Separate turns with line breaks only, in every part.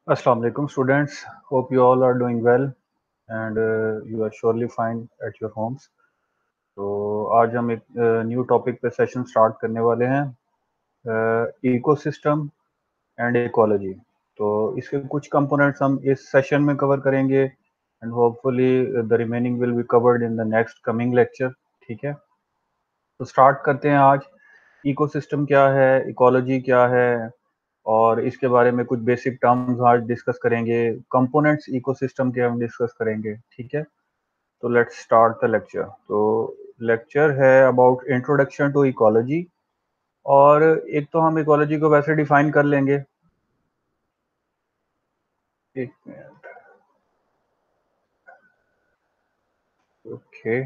Assalamu alaikum students. Hope you all are doing well and you are surely fine at your homes. तो आज हम एक new topic पे session start करने वाले हैं, इकोसिस्टम एंड इकोलॉजी। तो इसके कुछ कंपोनेंट्स हम इस सेशन में कवर करेंगे and hopefully the remaining will be covered in the next coming lecture. ठीक है, तो स्टार्ट करते हैं आज। इकोसिस्टम क्या है, इकोलॉजी क्या है, और इसके बारे में कुछ बेसिक टर्म्स आज डिस्कस करेंगे। कंपोनेंट्स इकोसिस्टम के हम डिस्कस करेंगे। ठीक है, तो लेट्स स्टार्ट द लेक्चर। तो लेक्चर है अबाउट इंट्रोडक्शन टू इकोलॉजी, और एक तो हम इकोलॉजी को वैसे डिफाइन कर लेंगे। एक मिनट, ओके।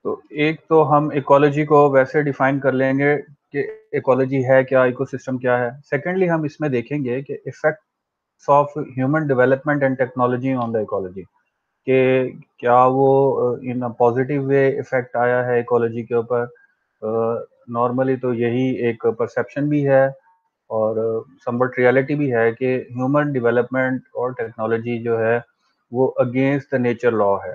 तो एक तो हम इकोलॉजी को वैसे डिफाइन कर लेंगे कि इकोलॉजी है क्या, इकोसिस्टम क्या है। सेकेंडली हम इसमें देखेंगे कि effect of human development and technology on the ecology, कि क्या वो इन अ पॉजिटिव वे इफेक्ट आया है इकोलॉजी के ऊपर। नॉर्मली तो यही एक परसेप्शन भी है और समवट रियलिटी भी है कि ह्यूमन डेवलपमेंट और टेक्नोलॉजी जो है वो अगेंस्ट द नेचर लॉ है,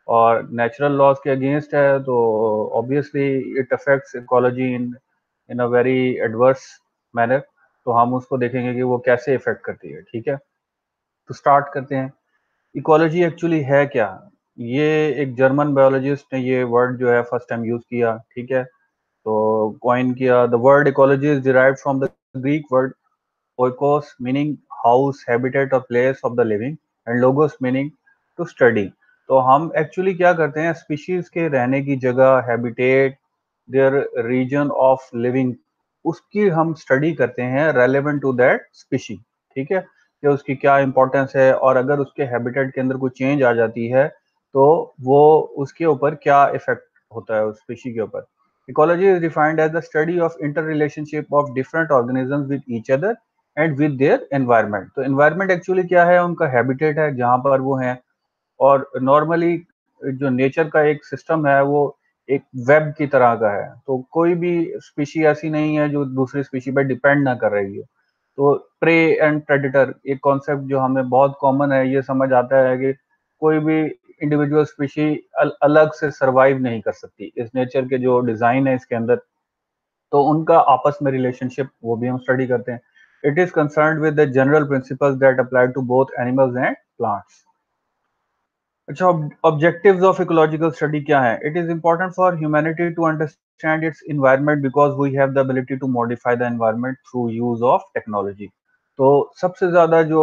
और नेचुरल लॉज के अगेंस्ट है, तो obviously it affects ecology in in a very adverse manner. तो हम उसको देखेंगे कि वो कैसे इफेक्ट करती है। ठीक है, तो स्टार्ट करते हैं। इकोलॉजी एक्चुअली है क्या? ये एक जर्मन बायोलॉजिस्ट ने ये वर्ड जो है फर्स्ट टाइम यूज किया। ठीक है, तो कॉइन किया। The word ecology is derived from the Greek word oikos meaning house, habitat or place of the living, and logos meaning to study। तो हम एक्चुअली क्या करते हैं, स्पीशीज के रहने की जगह, habitat, their reason of living, उसकी हम स्टडी करते हैं रेलेवेंट टू दैट स्पीशी। ठीक है, कि उसकी क्या इंपॉर्टेंस है, और अगर उसके हैबिटेट के अंदर कोई चेंज आ जाती है तो वो उसके ऊपर क्या इफेक्ट होता है उस स्पीशी के ऊपर। Ecology is defined as the study of inter relationship of different organisms with each other and with their environment. तो एनवायरनमेंट एक्चुअली क्या है, उनका हैबिटेट है जहां पर वो हैं। और नॉर्मली जो नेचर का एक सिस्टम है वो एक वेब की तरह का है, तो कोई भी स्पीशी ऐसी नहीं है जो दूसरी स्पीशी पर डिपेंड ना कर रही है। तो प्रे एंड प्रेडिटर एक कॉन्सेप्ट जो हमें बहुत कॉमन है, ये समझ आता है कि कोई भी इंडिविजुअल स्पीशी अलग से सरवाइव नहीं कर सकती। इस नेचर के जो डिजाइन है इसके अंदर, तो उनका आपस में रिलेशनशिप वो भी हम स्टडी करते हैं। It is concerned with the general principles that apply to both animals and plants. अच्छा, ऑब्जेक्टिव्स ऑफ इकोलॉजिकल स्टडी क्या है? It is important for humanity to understand its environment because we have the ability to modify the environment through use of technology. तो सबसे ज्यादा जो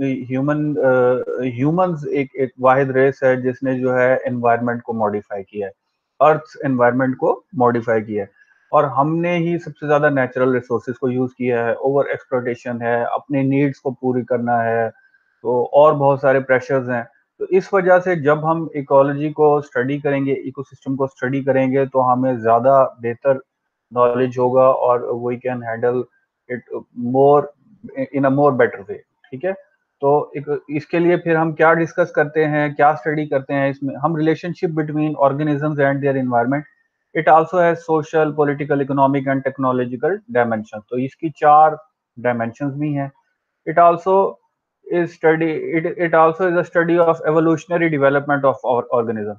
humans एक वाहिद race है जिसने जो है एनवायरनमेंट को मॉडिफाई किया है, अर्थ एनवायरनमेंट को मॉडिफाई किया है। और हमने ही सबसे ज्यादा नेचुरल रिसोर्सेज को यूज किया है, ओवर एक्सप्लॉयटेशन है, अपने नीड्स को पूरी करना है, तो और बहुत सारे प्रेशर्स हैं। तो इस वजह से जब हम इकोलॉजी को स्टडी करेंगे, इकोसिस्टम को स्टडी करेंगे, तो हमें ज़्यादा बेहतर नॉलेज होगा और we can handle it more in a more better way. ठीक है, तो इसके लिए फिर हम क्या डिस्कस करते हैं, क्या स्टडी करते हैं, इसमें हम relationship between organisms and their environment. It also has social, political, economic and technological dimension. तो इसकी 4 डायमेंशंस भी हैं। It also it also is a study of evolutionary development of our organism,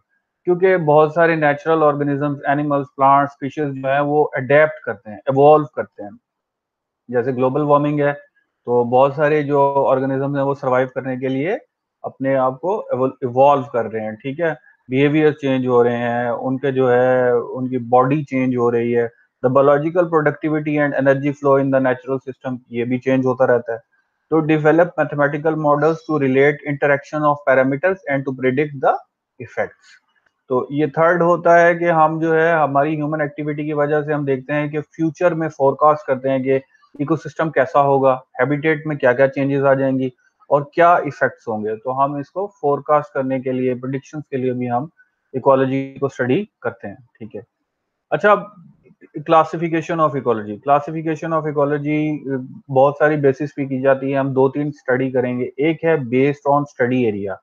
क्योंकि बहुत सारे natural organisms, animals, plant species जो है वो अडेप्ट करते हैं, एवॉल्व करते हैं। जैसे ग्लोबल वार्मिंग है, तो बहुत सारे जो ऑर्गेनिज्म है वो सर्वाइव करने के लिए अपने आप को इवॉल्व कर रहे हैं। ठीक है, बिहेवियर चेंज हो रहे हैं, उनके जो है उनकी बॉडी चेंज हो रही है। The biological productivity and energy flow in the natural system, ये भी चेंज होता रहता है। तो develop mathematical models to relate interaction of parameters and to predict the effects. तो ये थर्ड होता है कि हम जो है हमारी ह्यूमन एक्टिविटी की वजह से हम देखते हैं कि फ्यूचर में फोरकास्ट करते हैं कि इकोसिस्टम कैसा होगा, हैबिटेट में क्या क्या चेंजेस आ जाएंगी और क्या इफेक्ट्स होंगे। तो हम इसको फोरकास्ट करने के लिए, प्रिडिक्शंस के लिए भी हम इकोलॉजी को स्टडी करते हैं। ठीक है, अच्छा, classification of ecology. Classification of ecology बहुत सारी बेसिस पे की जाती है, हम 2-3 स्टडी करेंगे। एक है बेस्ड ऑन स्टडी एरिया।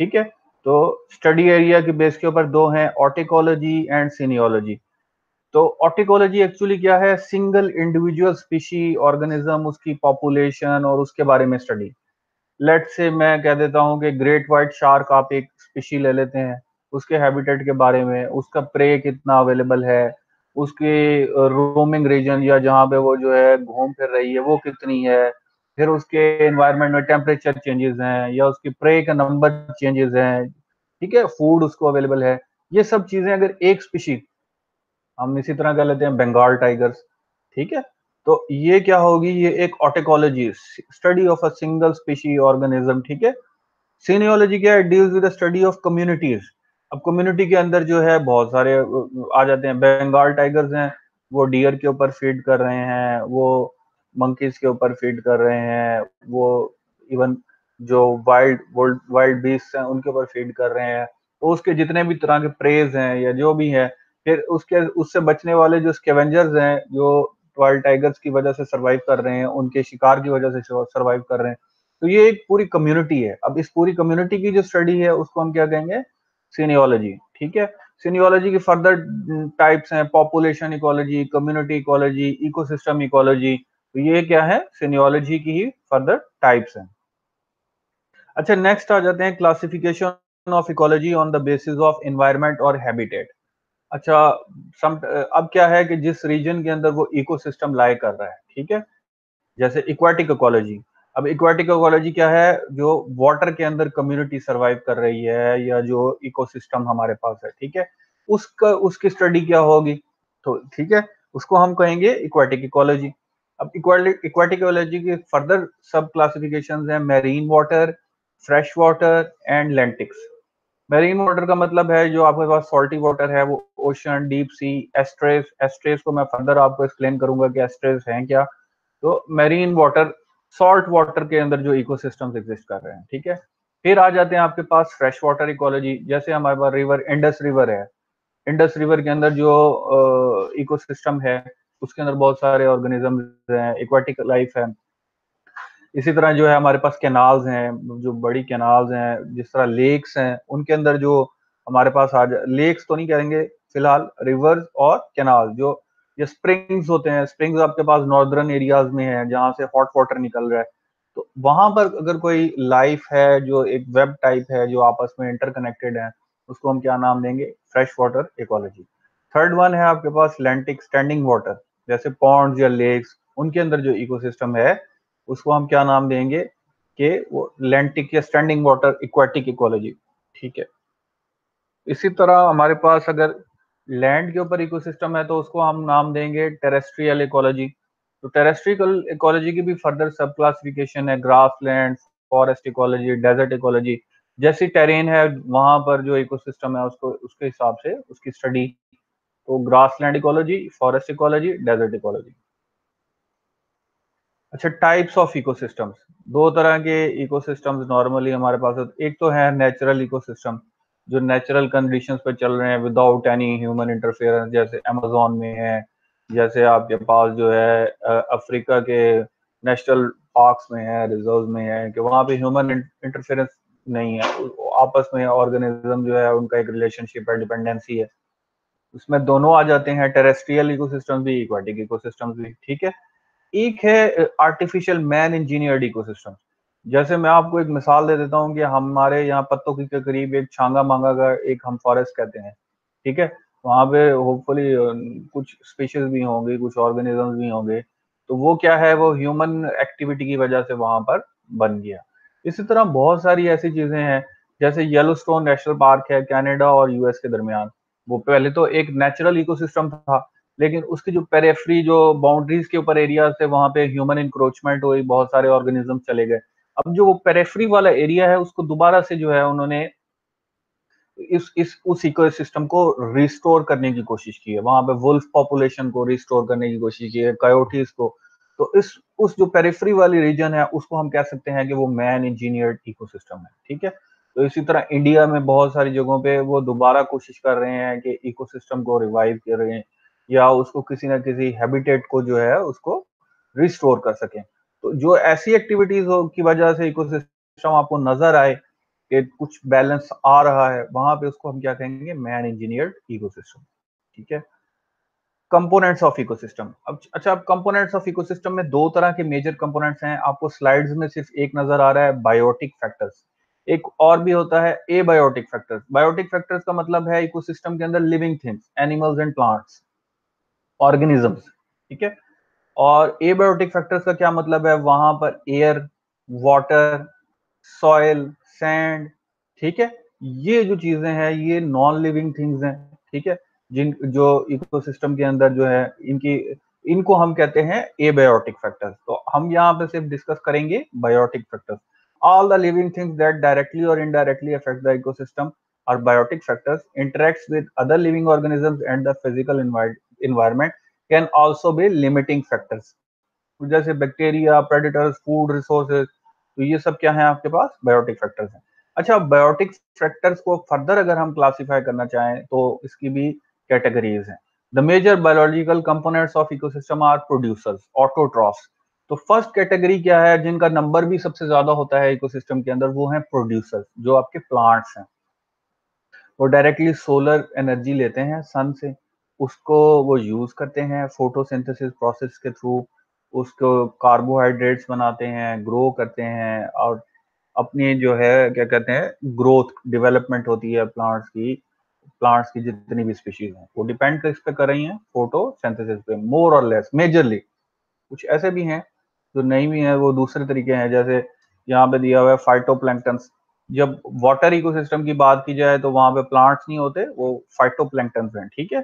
ठीक है, तो स्टडी एरिया के बेस के ऊपर 2 हैं, ऑटिकोलॉजी एंड सीनियोलॉजी। तो ऑर्टिकोलॉजी एक्चुअली क्या है? सिंगल इंडिविजुअल स्पीशी ऑर्गेनिज्म, उसकी पॉपुलेशन और उसके बारे में स्टडी। लेट्स से मैं कह देता हूँ कि ग्रेट व्हाइट शार्क आप एक स्पीशी ले लेते हैं, उसके हैबिटेट के बारे में, उसका प्रे कितना अवेलेबल है, उसके रोमिंग रीजन या जहाँ पे वो जो है घूम फिर रही है वो कितनी है, फिर उसके एनवायरनमेंट में टेम्परेचर चेंजेस हैं या उसकी प्रे का नंबर चेंजेस हैं, ठीक है, फूड उसको अवेलेबल है। ये सब चीजें अगर एक स्पीशी, हम इसी तरह कह लेते हैं बंगाल टाइगर्स, ठीक है, तो ये क्या होगी? ये एक autecology, study of a single species organism, ठीक है। सीनियोलॉजी क्या है? Deals with the study of communities. अब कम्युनिटी के अंदर जो है बहुत सारे आ जाते हैं। बंगाल टाइगर्स हैं, वो डियर के ऊपर फीड कर रहे हैं, वो मंकीज के ऊपर फीड कर रहे हैं, वो इवन जो वाइल्ड वाइल्ड बीस्ट हैं उनके ऊपर फीड कर रहे हैं। तो उसके जितने भी तरह के प्रेज हैं या जो भी है, फिर उसके उससे बचने वाले जो स्कैवेंजर्स हैं, जो वाइल्ड टाइगर्स की वजह से सरवाइव कर रहे हैं, उनके शिकार की वजह से सरवाइव कर रहे हैं। तो ये एक पूरी कम्युनिटी है। अब इस पूरी कम्युनिटी की जो स्टडी है उसको हम क्या कहेंगे? सीनियोलॉजी, ठीक है। सीनियोलॉजी की फर्दर टाइप्स हैं, population ecology, community ecology, ecosystem ecology. तो ये क्या है? सीनियोलॉजी की ही फर्दर टाइप्स हैं। अच्छा, नेक्स्ट आ जाते हैं classification of ecology on the basis of environment और हैबिटेट। अच्छा, अब क्या है कि जिस रीजन के अंदर वो इकोसिस्टम लाई कर रहा है, ठीक है, जैसे इक्वाटिक इकोलॉजी। अब इक्वाटिक इकोलॉजी क्या है? जो वाटर के अंदर कम्युनिटी सरवाइव कर रही है या जो इकोसिस्टम हमारे पास है, ठीक है, उसका उसकी स्टडी क्या होगी? तो ठीक है, उसको हम कहेंगे इक्वाटिक इकोलॉजी। अब इक्वाटिक इकोलॉजी की फर्दर सब क्लासिफिकेशन है, marine water, fresh water and lentics. Marine water का मतलब है जो आपके पास सॉल्टी वाटर है, वो ओशन, डीप सी, एस्ट्रेस। एस्ट्रेस को मैं फर्दर आपको एक्सप्लेन करूंगा कि एस्ट्रेस है क्या। तो मैरीन वाटर, सॉल्ट वाटर के अंदर जो इकोसिस्टम्स एग्जिस्ट कर रहे हैं, ठीक है। फिर आ जाते हैं आपके पास फ्रेश वाटर इकोलॉजी। जैसे हमारे पास रिवर, इंडस रिवर है, इंडस रिवर के अंदर जो इकोसिस्टम है, उसके अंदर बहुत सारे ऑर्गेनिजम्स हैं, एक्वाटिक लाइफ है। इसी तरह जो है हमारे पास कैनाल्स हैं, जो बड़ी कैनाल्स हैं, जिस तरह लेक्स हैं, उनके अंदर जो हमारे पास लेक्स तो नहीं कहेंगे फिलहाल, रिवर्स और कैनाल, जो ये स्प्रिंग्स होते हैं। स्प्रिंग्स आपके पास नॉर्दर्न एरियाज में है जहाँ से हॉट वाटर निकल रहा है। तो वहां पर अगर कोई लाइफ है जो एक वेब टाइप है जो आपस में इंटरकनेक्टेड है, उसको हम क्या नाम देंगे? Fresh water ecology. Third one है आपके पास लैंटिक स्टैंडिंग वाटर, जैसे पॉन्ड्स या लेक्स, उनके अंदर जो इकोसिस्टम है उसको हम क्या नाम देंगे? कि वो लैंटिक या स्टैंडिंग वाटर इक्वाटिक इकोलॉजी, ठीक है। इसी तरह हमारे पास अगर लैंड के ऊपर इकोसिस्टम है तो उसको हम नाम देंगे टेरेस्ट्रियल इकोलॉजी। तो टेरेस्ट्रियल इकोलॉजी की भी फर्दर सब क्लासिफिकेशन है, grassland, forest ecology, desert ecology. जैसी टेरेन है वहां पर जो इकोसिस्टम है उसको उसके हिसाब से उसकी स्टडी। तो grassland ecology, forest ecology, desert ecology. अच्छा, टाइप्स ऑफ इकोसिस्टम्स। दो तरह के इकोसिस्टम्स नॉर्मली हमारे पास होते हैं। एक तो है नेचुरल इकोसिस्टम, जो नेचुरल कंडीशंस पे चल रहे हैं विदाउट एनी ह्यूमन इंटरफेरेंस, जैसे अमेज़न में है, जैसे आपके पास जो है अफ्रीका के नेशनल पार्क्स में है, रिजर्व में है, कि वहाँ पे ह्यूमन इंटरफेरेंस नहीं है। आपस में ऑर्गेनिज्म जो है उनका एक रिलेशनशिप है, डिपेंडेंसी है। उसमें दोनों आ जाते हैं, टेरेस्ट्रियल इकोसिस्टम भी, इक्वाटिक इकोसिस्टम भी, ठीक है। एक है आर्टिफिशियल मैन इंजीनियर्ड इकोसिस्टम। जैसे मैं आपको एक मिसाल दे देता हूँ कि हमारे यहाँ पत्तों के करीब एक छांगा मांगा का एक हम फॉरेस्ट कहते हैं, ठीक है। वहां पे होपफुली कुछ स्पीशीज भी होंगे, कुछ ऑर्गेनिजम्स भी होंगे। तो वो क्या है? वो ह्यूमन एक्टिविटी की वजह से वहां पर बन गया। इसी तरह बहुत सारी ऐसी चीजें हैं, जैसे येलोस्टोन नेशनल पार्क है, कनाडा और यूएस के दरमियान। वो पहले तो एक नेचुरल इकोसिस्टम था, लेकिन उसकी जो पेरिफेरी, जो बाउंड्रीज के ऊपर एरिया थे, वहां पे ह्यूमन इंक्रोचमेंट हुई, बहुत सारे ऑर्गेनिज्म चले गए। अब जो वो पेरिफेरी वाला एरिया है उसको दोबारा से जो है उन्होंने इस उस इकोसिस्टम को रिस्टोर करने की कोशिश की है। वहां पे वुल्फ पॉपुलेशन को रिस्टोर करने की कोशिश की है, कयोटीज को। तो इस उस जो पेरिफेरी वाली रीजन है उसको हम कह सकते हैं कि वो मैन इंजीनियर्ड इकोसिस्टम है, ठीक है। तो इसी तरह इंडिया में बहुत सारी जगहों पे वो दोबारा कोशिश कर रहे हैं कि इकोसिस्टम को रिवाइव कर रहे हैं या उसको किसी ना किसी हैबिटेट को जो है उसको रिस्टोर कर सकें। तो जो ऐसी एक्टिविटीज हो की वजह से इकोसिस्टम आपको नजर आए कि कुछ बैलेंस आ रहा है, वहां पे उसको हम क्या कहेंगे? मैन इंजीनियर्ड इकोसिस्टम, ठीक है। Components of ecosystem. अब कंपोनेंट्स ऑफ इकोसिस्टम में दो तरह के मेजर कंपोनेंट्स हैं, आपको स्लाइड्स में सिर्फ एक नजर आ रहा है, बायोटिक फैक्टर्स। एक और भी होता है एबायोटिक फैक्टर्स। बायोटिक फैक्टर्स का मतलब है इकोसिस्टम के अंदर living things, animals and plants, organisms, ठीक है। और एबायोटिक फैक्टर्स का क्या मतलब है, वहां पर एयर, वाटर, सॉइल, सैंड, ठीक है, ये जो चीजें हैं ये नॉन लिविंग थिंग्स हैं, ठीक है, जिन जो इकोसिस्टम के अंदर जो है इनकी इनको हम कहते हैं एबायोटिक फैक्टर्स। तो हम यहाँ पे सिर्फ डिस्कस करेंगे biotic factors. All the living things that directly और indirectly affect the ecosystem are biotic factors. Interacts with other living organisms and the physical environment can also be limiting factors. जैसे bacteria, predators, food resources, तो ये सब क्या है आपके पास biotic factors हैं। अच्छा, बायोटिक फैक्टर्स को फर्दर अगर हम क्लासिफाई करना चाहें तो इसकी भी कैटेगरीज हैं। The major biological components of ecosystem are producers, autotrophs. तो फर्स्ट कैटेगरी क्या है, जिनका नंबर भी सबसे ज्यादा होता है इकोसिस्टम के अंदर, वो है प्रोड्यूसर्स, जो आपके प्लांट्स हैं। वो डायरेक्टली सोलर एनर्जी लेते हैं सन से, उसको वो यूज करते हैं फोटोसिंथेसिस प्रोसेस के थ्रू, उसको कार्बोहाइड्रेट्स बनाते हैं, ग्रो करते हैं, और अपनी जो है क्या कहते हैं ग्रोथ डेवलपमेंट होती है प्लांट्स की जितनी भी स्पीशीज हैं वो डिपेंड किस पे कर रही हैं, फोटोसिंथेसिस पे, मोर और लेस मेजरली। कुछ ऐसे भी हैं जो नहीं भी हैं, वो दूसरे तरीके हैं, जैसे यहाँ पे दिया हुआ है फाइटोप्लैंक्टन। जब वाटर इकोसिस्टम की बात की जाए तो वहां पे प्लांट्स नहीं होते, वो फाइटोप्लैंक्टन हैं, ठीक है।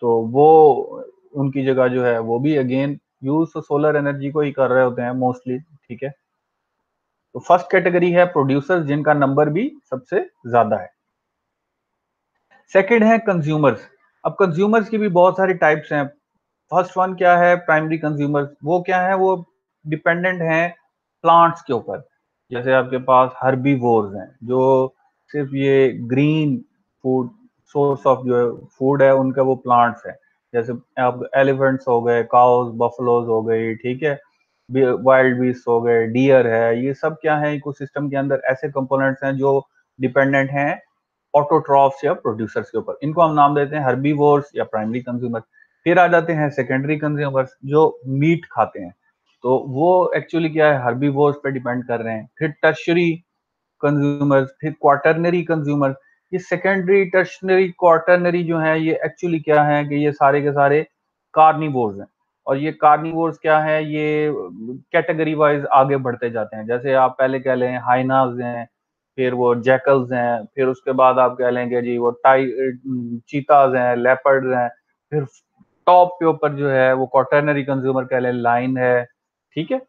तो वो उनकी जगह जो है वो भी अगेन यूज सोलर एनर्जी को ही कर रहे होते हैं मोस्टली, ठीक है। तो फर्स्ट कैटेगरी है प्रोड्यूसर्स, जिनका नंबर भी सबसे ज्यादा है। सेकंड है कंज्यूमर्स। अब कंज्यूमर्स की भी बहुत सारी टाइप्स हैं। फर्स्ट वन क्या है, प्राइमरी कंज्यूमर्स। वो क्या है, वो डिपेंडेंट हैं प्लांट्स के ऊपर। जैसे आपके पास हर्बीवोर्स हैं, जो सिर्फ ये ग्रीन फूड सोर्स ऑफ जो फूड है उनका वो प्लांट्स है। जैसे आप एलिफेंट्स हो गए, काउस, बफलोज हो गई, ठीक है, वाइल्ड बीस्ट हो गए, डियर है, ये सब क्या है इकोसिस्टम के अंदर ऐसे कंपोनेंट्स हैं जो डिपेंडेंट हैं ऑटोट्रॉफ्स या प्रोड्यूसर्स के ऊपर। इनको हम नाम देते हैं हर्बीवोर्स या प्राइमरी कंज्यूमर। फिर आ जाते हैं सेकेंडरी कंज्यूमर्स, जो मीट खाते हैं, तो वो एक्चुअली क्या है हर्बीवोर्स पे डिपेंड कर रहे हैं। फिर टर्शरी कंज्यूमर्स, फिर क्वार्टरनरी कंज्यूमर। ये सेकेंडरी, टर्शनरी, क्वार्टरनरी जो है ये एक्चुअली क्या है कि ये सारे के सारे कार्निवोर्स हैं। और ये कार्निवोर्स क्या है, ये कैटेगरी वाइज आगे बढ़ते जाते हैं। जैसे आप पहले कह लें हाइनाज हैं, फिर वो जैकल्स हैं, फिर उसके बाद आप कह लेंगे जी वो चीताज हैं, लेपर्ड्स हैं, फिर टॉप के ऊपर जो है वो क्वार्टरनरी कंज्यूमर कह लें, लाइन है, ठीक है।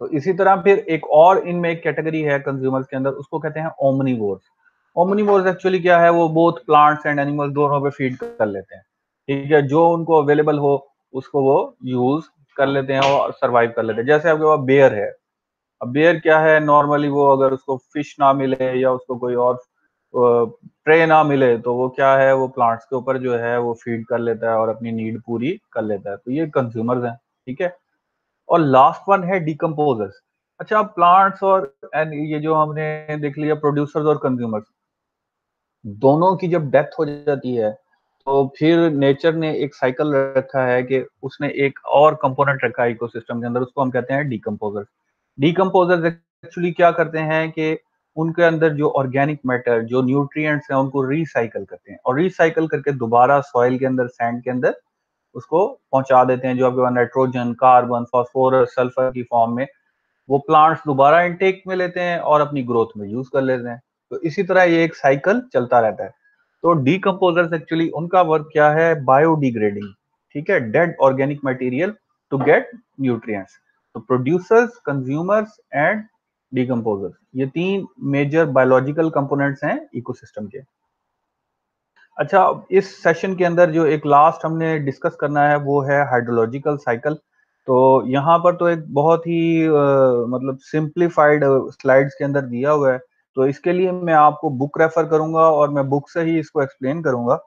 तो इसी तरह फिर एक और इनमें एक कैटेगरी है कंज्यूमर्स के अंदर, उसको कहते हैं ओमनीवोर्स। ओमनीवोर्स एक्चुअली क्या है, वो बोथ प्लांट्स एंड एनिमल्स दोनों पे फीड कर लेते हैं, ठीक है, जो उनको अवेलेबल हो उसको वो यूज कर लेते हैं और सरवाइव कर लेते हैं। जैसे आपके पास बेयर है। अब बेयर क्या है, नॉर्मली वो अगर उसको फिश ना मिले या उसको कोई और प्रे ना मिले तो वो क्या है, वो प्लांट्स के ऊपर जो है वो फीड कर लेता है और अपनी नीड पूरी कर लेता है। तो ये कंज्यूमर्स हैं, ठीक है। और लास्ट वन है डिकम्पोजर्स। अच्छा, प्लांट्स और एंड ये जो हमने देख लिया प्रोड्यूसर्स और कंज्यूमर्स, दोनों की जब डेथ हो जाती है तो फिर नेचर ने एक साइकिल रखा है कि उसने एक और कंपोनेंट रखा है इकोसिस्टम के अंदर, उसको हम कहते हैं डिकम्पोजर्स। डिकम्पोजर्स एक्चुअली क्या करते हैं कि उनके अंदर जो ऑर्गेनिक मैटर, जो न्यूट्रिएंट्स हैं, उनको रिसाइकल करते हैं और रिसाइकल करके दोबारा सॉइल के अंदर, सैंड के अंदर उसको पहुंचा देते हैं, जो आपके पास नाइट्रोजन, कार्बन, फास्फोरस, सल्फर की फॉर्म में वो प्लांट्स दोबारा इनटेक में लेते हैं और अपनी ग्रोथ में यूज कर लेते हैं। तो इसी तरह ये एक साइकिल चलता रहता है। तो डीकम्पोजर्स एक्चुअली उनका वर्क क्या है, बायोडिग्रेडिंग, ठीक है, dead organic material to get nutrients. तो प्रोड्यूसर्स, कंज्यूमर्स एंड डीकम्पोजर्स, ये तीन मेजर बायोलॉजिकल कंपोनेंट्स हैं इकोसिस्टम के। अच्छा, इस सेशन के अंदर जो एक लास्ट हमने डिस्कस करना है वो है हाइड्रोलॉजिकल साइकिल। तो यहाँ पर तो एक बहुत ही मतलब सिंप्लीफाइड स्लाइड्स के अंदर दिया हुआ है, तो इसके लिए मैं आपको बुक रेफर करूंगा और मैं बुक से ही इसको एक्सप्लेन करूंगा।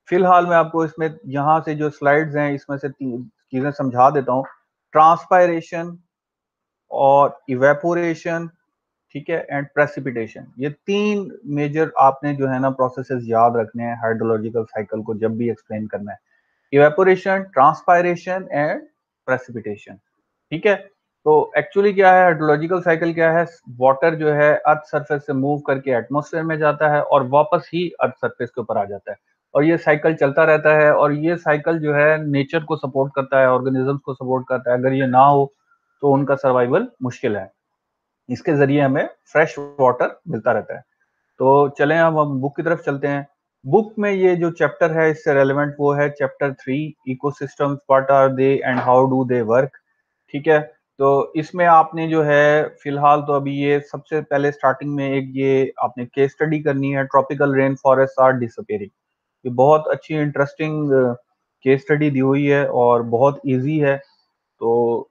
फिलहाल मैं आपको इसमें यहाँ से जो स्लाइड्स हैं इसमें से तीन चीजें समझा देता हूँ। ट्रांसपायरेशन और इवेपोरेशन, ठीक है, एंड प्रेसिपिटेशन, ये तीन मेजर आपने जो है ना प्रोसेसेस याद रखने हैं हाइड्रोलॉजिकल साइकिल को जब भी एक्सप्लेन करना है। Evaporation, transpiration and precipitation. ठीक है, तो एक्चुअली क्या है, हाइड्रोलॉजिकल साइकिल क्या है, वाटर जो है अर्थ सरफेस से मूव करके एटमॉस्फेयर में जाता है और वापस ही अर्थ सरफेस के ऊपर आ जाता है, और ये साइकिल चलता रहता है, और ये साइकिल जो है नेचर को सपोर्ट करता है, ऑर्गेनिजम्स को सपोर्ट करता है। अगर ये ना हो तो उनका सर्वाइवल मुश्किल है। इसके जरिए हमें फ्रेश वाटर मिलता रहता है। तो चलें अब हम बुक की तरफ चलते हैं। बुक में ये जो चैप्टर है इससे रेलेवेंट वो है chapter 3, ecosystems, what are they and how do they work. ठीक है, तो इसमें आपने जो है फिलहाल तो अभी ये सबसे पहले स्टार्टिंग में एक ये आपने केस स्टडी करनी है, tropical rain forest are disappearing. ये बहुत अच्छी इंटरेस्टिंग केस स्टडी दी हुई है और बहुत इजी है। तो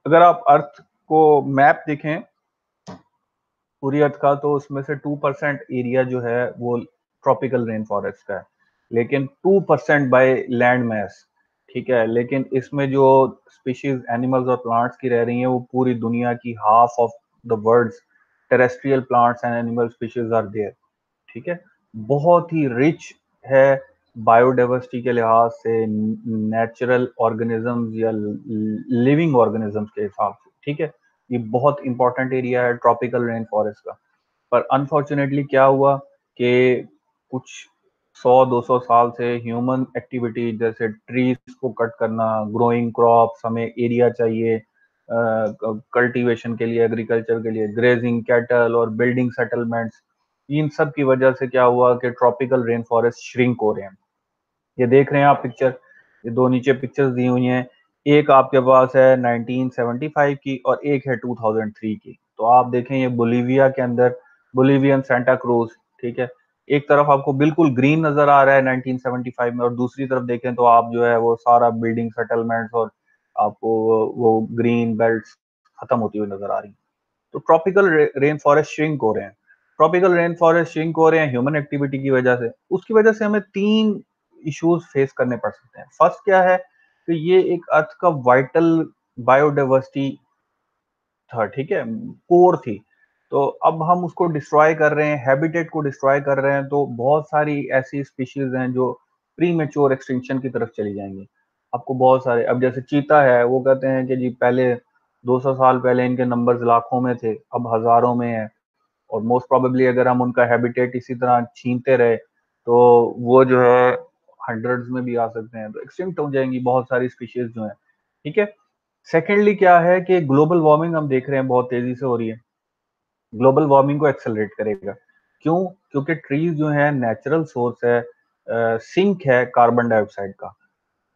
अगर आप अर्थ को मैप देखें पूरी अर्थ का, तो उसमें से 2% एरिया जो है वो ट्रॉपिकल रेन फॉरेस्ट का है, लेकिन 2% बाय लैंड मैस। ठीक है, लेकिन इसमें जो स्पीशीज एनिमल्स और प्लांट्स की रह रही हैं वो पूरी दुनिया की half of the world's terrestrial plants and animal species are there. ठीक है, बहुत ही रिच है बायोडाइवर्सिटी के लिहाज से, नेचुरल ऑर्गेनिजम्स या लिविंग ऑर्गेनिजम्स के हिसाब से। ठीक है, ये बहुत इंपॉर्टेंट एरिया है ट्रॉपिकल रेन फॉरेस्ट का। पर अनफॉर्चुनेटली क्या हुआ कि कुछ 100-200 साल से ह्यूमन एक्टिविटी, जैसे ट्रीज को कट करना, ग्रोइंग क्रॉप्स, हमें एरिया चाहिए कल्टीवेशन के लिए, एग्रीकल्चर के लिए, ग्रेजिंग कैटल और बिल्डिंग सेटलमेंट्स, इन सब की वजह से क्या हुआ कि ट्रॉपिकल रेन फॉरेस्ट श्रिंक हो रहे हैं। ये देख रहे हैं आप पिक्चर, ये दो नीचे पिक्चर्स दी हुई हैं, एक आपके पास है 1975 की और एक है 2003 की। तो आप देखें ये बोलीविया के अंदर, बोलीवियन सेंटा क्रूज। ठीक है, एक तरफ आपको बिल्कुल ग्रीन नजर आ रहा है 1975 में, और दूसरी तरफ देखें तो आप जो है वो सारा बिल्डिंग सेटलमेंट्स और आपको वो ग्रीन बेल्ट खत्म होती हुई नजर आ रही है। तो ट्रॉपिकल रेन फॉरेस्ट श्रिंक हो रहे हैं। ट्रॉपिकल रेन फॉरेस्ट श्रिंक हो रहे हैं ह्यूमन एक्टिविटी की वजह से। उसकी वजह से हमें 3 इश्यूज फेस करने पड़ सकते हैं। फर्स्ट क्या है कि ये एक अर्थ का वाइटल बायोडाइवर्सिटी था, ठीक है, कोर थी। तो अब हम उसको डिस्ट्रॉय कर रहे हैं, हैबिटेट को डिस्ट्रॉय कर रहे हैं, तो बहुत सारी ऐसी स्पीशीज हैं जो प्री मेच्योर एक्सटिंक्शन की तरफ चली जाएंगी। आपको बहुत सारे, अब जैसे चीता है, वो कहते हैं कि जी पहले 200 साल पहले इनके नंबर्स लाखों में थे, अब हजारों में है, और मोस्ट प्रोबेबली अगर हम उनका हैबिटेट इसी तरह छीनते रहे तो वो जो है हंड्रेड्स में भी आ सकते हैं, तो एक्सटिंक्ट हो जाएंगी बहुत सारी स्पीशीज जो है। ठीक है, सेकेंडली क्या है कि ग्लोबल वार्मिंग हम देख रहे हैं बहुत तेजी से हो रही है, ग्लोबल वार्मिंग को एक्सेलरेट करेगा। क्यों? क्योंकि ट्रीज जो है नेचुरल सोर्स है, सिंक है कार्बन डाइऑक्साइड का।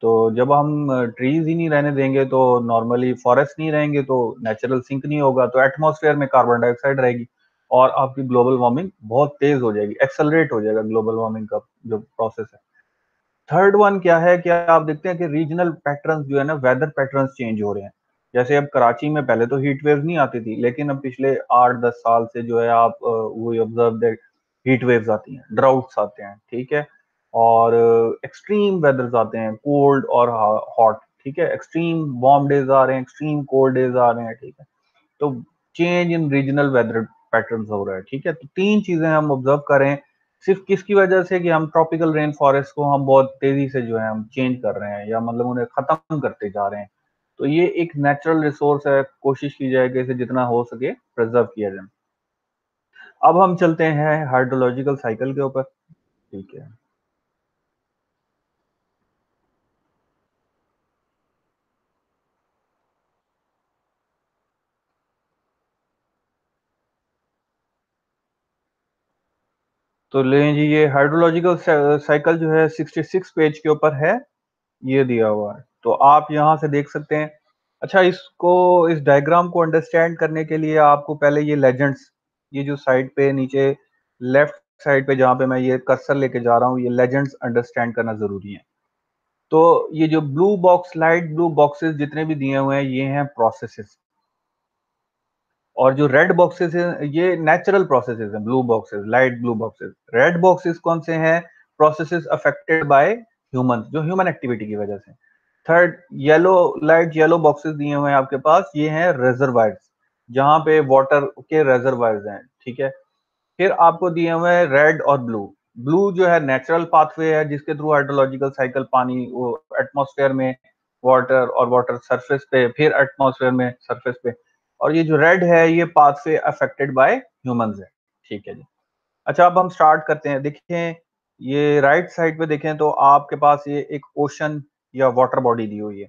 तो जब हम ट्रीज ही नहीं रहने देंगे, तो नॉर्मली फॉरेस्ट नहीं रहेंगे, तो नेचुरल सिंक नहीं होगा, तो एटमॉस्फेयर में कार्बन डाइऑक्साइड रहेगी और आपकी ग्लोबल वार्मिंग बहुत तेज हो जाएगी, एक्सेलरेट हो जाएगा ग्लोबल वार्मिंग का जो प्रोसेस है। थर्ड वन क्या है कि आप देखते हैं कि रीजनल पैटर्न्स जो है ना, वेदर पैटर्न्स चेंज हो रहे हैं। जैसे अब कराची में पहले तो हीट वेव नहीं आती थी, लेकिन अब पिछले 8-10 साल से जो है आप वो ऑब्जर्व दैट हीट वेव्स आती हैं, ड्राउट्स आते हैं। ठीक है, और एक्सट्रीम वेदर्स आते हैं, कोल्ड और हॉट। ठीक है, एक्सट्रीम वार्म डेज आ रहे हैं, एक्सट्रीम कोल्ड डेज आ रहे हैं। ठीक है, तो change in regional weather pattern हो रहा है। ठीक है, तो 3 चीजें हम ऑब्जर्व करें, सिर्फ किसकी वजह से कि हम ट्रॉपिकल रेन फॉरेस्ट को हम बहुत तेजी से जो है हम चेंज कर रहे हैं, या मतलब उन्हें खत्म करते जा रहे हैं। तो ये एक नेचुरल रिसोर्स है, कोशिश की जाए कि इसे जितना हो सके प्रिजर्व किया जाए। अब हम चलते हैं हाइड्रोलॉजिकल साइकिल के ऊपर। ठीक है, तो लें जी, ये हाइड्रोलॉजिकल साइकिल जो है 66 पेज के ऊपर है, ये दिया हुआ है, तो आप यहाँ से देख सकते हैं। अच्छा, इसको, इस डायग्राम को अंडरस्टैंड करने के लिए आपको पहले ये लेजेंड्स, ये जो साइड पे नीचे लेफ्ट साइड पे जहाँ पे मैं ये कर्सर लेके जा रहा हूँ, ये लेजेंड्स अंडरस्टैंड करना जरूरी है। तो ये जो blue box, light blue boxes जितने भी दिए हुए हैं, ये हैं प्रोसेसेस, और जो रेड बॉक्सेस है ये नेचुरल प्रोसेसेस हैं। Blue boxes, light blue boxes, red boxes कौन से हैं? प्रोसेसेस अफेक्टेड बाय ह्यूमन, जो ह्यूमन एक्टिविटी की वजह से। Third, yellow, light yellow boxes दिए हुए हैं आपके पास, ये हैं रिजर्वायर्स, जहां पे वाटर के रिजर्वायर्स हैं। ठीक है, फिर आपको दिए हुए हैं रेड और ब्लू। ब्लू जो है नेचुरल पाथवे है जिसके थ्रू हाइड्रोलॉजिकल साइकिल पानी वो एटमॉस्फेयर में वाटर और वाटर सरफेस पे फिर एटमॉस्फेयर में सरफेस पे, और ये जो रेड है ये पाथवे अफेक्टेड बाय ह्यूमंस है। ठीक है जी। अच्छा अब हम स्टार्ट करते हैं। देखें ये राइट साइड पे देखें तो आपके पास ये एक ओशन या वाटर बॉडी दी हुई है।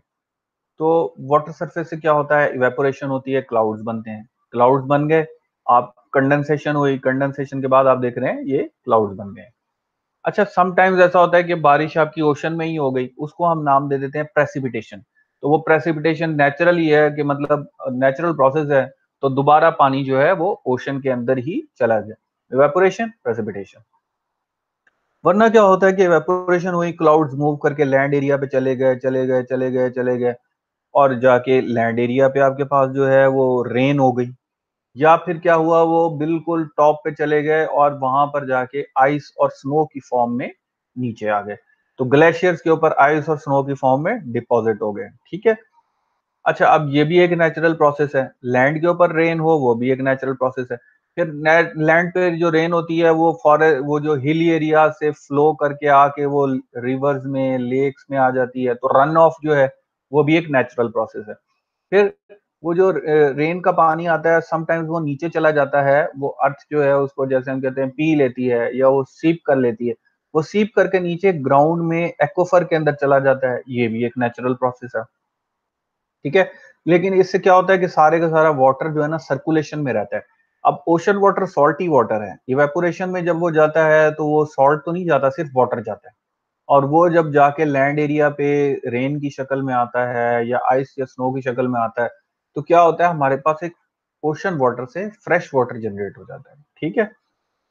तो वाटर सरफेस से क्या होता है, इवेपोरेशन होती है, क्लाउड्स बनते हैं, क्लाउड्स बन गए, आप कंडेंसेशन हुई, कंडेंसेशन के बाद आप देख रहे हैं ये क्लाउड्स बन गए। अच्छा समटाइम्स ऐसा होता है कि बारिश आपकी ओशन में ही हो गई, उसको हम नाम दे देते हैं प्रेसिपिटेशन। तो वो प्रेसिपिटेशन नेचुरल ही है कि मतलब नेचुरल प्रोसेस है, तो दोबारा पानी जो है वो ओशन के अंदर ही चला गया। Evaporation, precipitation. वरना क्या होता है कि इवेपोरेशन हुई, क्लाउड्स मूव करके लैंड एरिया पे चले गए, चले गए, चले गए, चले गए, और जाके लैंड एरिया पे आपके पास जो है वो रेन हो गई, या फिर क्या हुआ वो बिल्कुल टॉप पे चले गए और वहां पर जाके आइस और स्नो की फॉर्म में नीचे आ गए। तो ग्लेशियर्स के ऊपर आइस और स्नो की फॉर्म में डिपॉजिट हो गए। ठीक है। अच्छा अब ये भी एक नेचुरल प्रोसेस है, लैंड के ऊपर रेन हो वो भी एक नेचुरल प्रोसेस है। फिर लैंड पे जो रेन होती है वो फॉरेस्ट वो जो हिली एरिया से फ्लो करके आके वो रिवर्स में लेक्स में आ जाती है, तो रन ऑफ जो है वो भी एक नेचुरल प्रोसेस है। फिर वो जो रेन का पानी आता है समटाइम्स वो नीचे चला जाता है, वो अर्थ जो है उसको जैसे हम कहते हैं पी लेती है या वो सीप कर लेती है, वो सीप करके नीचे ग्राउंड में एक्वाफर के अंदर चला जाता है, ये भी एक नेचुरल प्रोसेस है। ठीक है। लेकिन इससे क्या होता है कि सारे का सारा वाटर जो है ना सर्कुलेशन में रहता है। अब ओशन वाटर सॉल्टी वाटर है, इवेपोरेशन में जब वो जाता है तो वो सॉल्ट तो नहीं जाता, सिर्फ वाटर जाता है, और वो जब जाके लैंड एरिया पे रेन की शक्ल में आता है या आइस या स्नो की शक्ल में आता है, तो क्या होता है हमारे पास एक ओशन वाटर से फ्रेश वाटर जनरेट हो जाता है। ठीक है।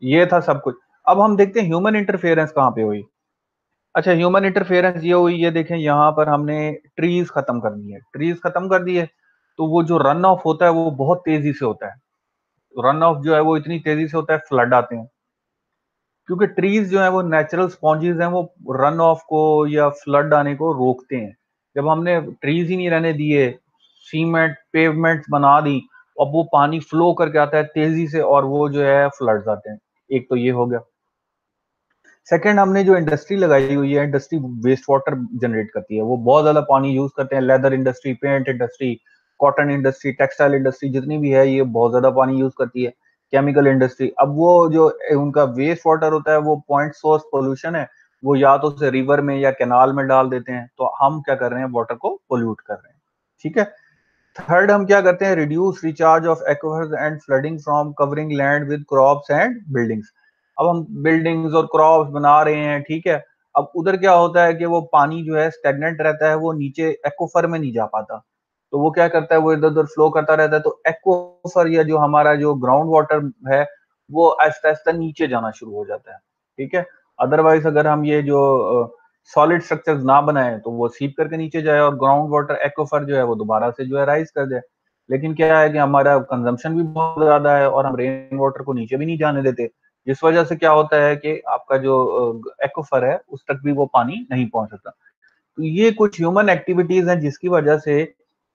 ये था सब कुछ। अब हम देखते हैं ह्यूमन इंटरफेरेंस कहाँ पे हुई। अच्छा ह्यूमन इंटरफेरेंस ये हुई, ये देखें यहाँ पर हमने ट्रीज खत्म कर दिए, ट्रीज खत्म कर दिए, तो वो जो रन ऑफ होता है वो बहुत तेजी से होता है। रन ऑफ जो है वो इतनी तेजी से होता है, फ्लड आते हैं, क्योंकि ट्रीज जो है वो नेचुरल स्पॉन्जेस हैं, वो रन ऑफ को या फ्लड आने को रोकते हैं। जब हमने ट्रीज ही नहीं रहने दिए, सीमेंट पेवमेंट्स बना दी, अब वो पानी फ्लो करके आता है तेजी से और वो जो है फ्लड्स आते हैं। एक तो ये हो गया। सेकंड हमने जो इंडस्ट्री लगाई हुई है, इंडस्ट्री वेस्ट वाटर जनरेट करती है, वो बहुत ज्यादा पानी यूज करते हैं, leather industry, paint industry, cotton industry, textile industry जितनी भी है ये बहुत ज्यादा पानी यूज करती है। केमिकल इंडस्ट्री, अब वो जो उनका वेस्ट वाटर होता है वो पॉइंट सोर्स पोल्यूशन है, वो या तो उसे रिवर में या कैनाल में डाल देते हैं, तो हम क्या कर रहे हैं, वाटर को पोल्यूट कर रहे हैं। ठीक है। थर्ड हम क्या करते हैं, reduce recharge of aquifers and flooding from covering land with crops and buildings. अब हम बिल्डिंग्स और क्रॉप्स बना रहे हैं, ठीक है। अब उधर क्या होता है कि वो पानी जो है स्टेगनेंट रहता है, वो नीचे एक्वाफर में नहीं जा पाता, तो वो क्या करता है, वो इधर उधर फ्लो करता रहता है, तो एक्वाफर या जो हमारा जो ग्राउंड वाटर है वो आहिस्ता आहिस्ता नीचे जाना शुरू हो जाता है। ठीक है। अदरवाइज अगर हम ये जो सॉलिड स्ट्रक्चर्स ना बनाए तो वो सीप करके नीचे जाए और ग्राउंड वाटर एक्वाफर जो है वो दोबारा से जो है राइज कर दे। लेकिन क्या है कि हमारा कंजम्पशन भी बहुत ज्यादा है और हम रेन वाटर को नीचे भी नहीं जाने देते, जिस वजह से क्या होता है कि आपका जो एक्वाफर है उस तक भी वो पानी नहीं पहुंच सकता। तो ये कुछ ह्यूमन एक्टिविटीज हैं जिसकी वजह से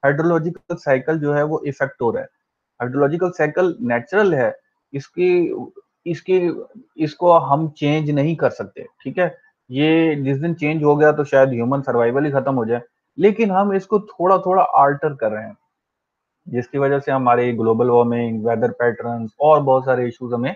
हाइड्रोलॉजिकल साइकिल जो है वो इफेक्ट हो रहा है। हाइड्रोलॉजिकल साइकिल नेचुरल है, इसकी इसकी इसको हम चेंज नहीं कर सकते। ठीक है। ये जिस दिन चेंज हो गया तो शायद ह्यूमन सर्वाइवल ही खत्म हो जाए, लेकिन हम इसको थोड़ा थोड़ा आल्टर कर रहे हैं, जिसकी वजह से हमारे ग्लोबल वार्मिंग, वेदर पैटर्न्स और बहुत सारे इश्यूज हमें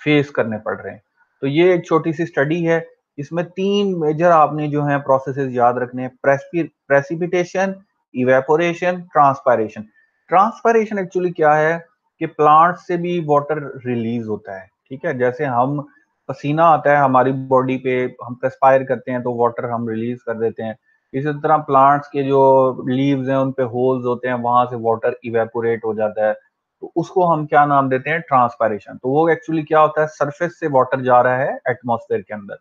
फेस करने पड़ रहे हैं। तो ये एक छोटी सी स्टडी है, इसमें 3 मेजर आपने जो है प्रोसेसेस याद रखने हैं, precipitation, evaporation, transpiration. Transpiration actually क्या है कि प्लांट से भी वाटर रिलीज होता है। ठीक है। जैसे हम पसीना आता है हमारी बॉडी पे, हम परस्पायर करते हैं तो वाटर हम रिलीज कर देते हैं। इसी तरह प्लांट्स के जो लीव्स हैं उन पे होल्स होते हैं, वहां से वाटर इवेपोरेट हो जाता है, तो उसको हम क्या नाम देते हैं, ट्रांसपायरेशन। तो वो एक्चुअली क्या होता है, सरफेस से वाटर जा रहा है एटमॉस्फेयर के अंदर,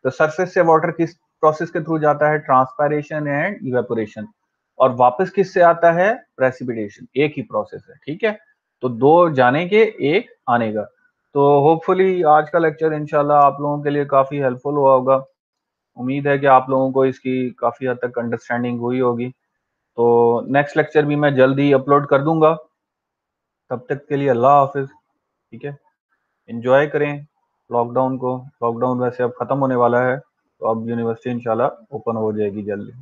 तो सरफेस से वाटर किस प्रोसेस के थ्रू जाता है, ट्रांसपायरेशन एंड इवेपोरेशन, और वापस किससे आता है, प्रेसिपिटेशन। एक ही प्रोसेस है। ठीक है। तो 2 जाने के, 1 आने का। तो होपफुली आज का लेक्चर इंशाल्लाह आप लोगों के लिए काफी हेल्पफुल हुआ होगा। उम्मीद है कि आप लोगों को इसकी काफी हद तक अंडरस्टैंडिंग हुई होगी। तो नेक्स्ट लेक्चर भी मैं जल्दी अपलोड कर दूंगा। तब तक के लिए अल्लाह हाफिज। ठीक है। एंजॉय करें। लॉकडाउन वैसे अब खत्म होने वाला है, तो अब यूनिवर्सिटी इंशाल्लाह ओपन हो जाएगी जल्दी।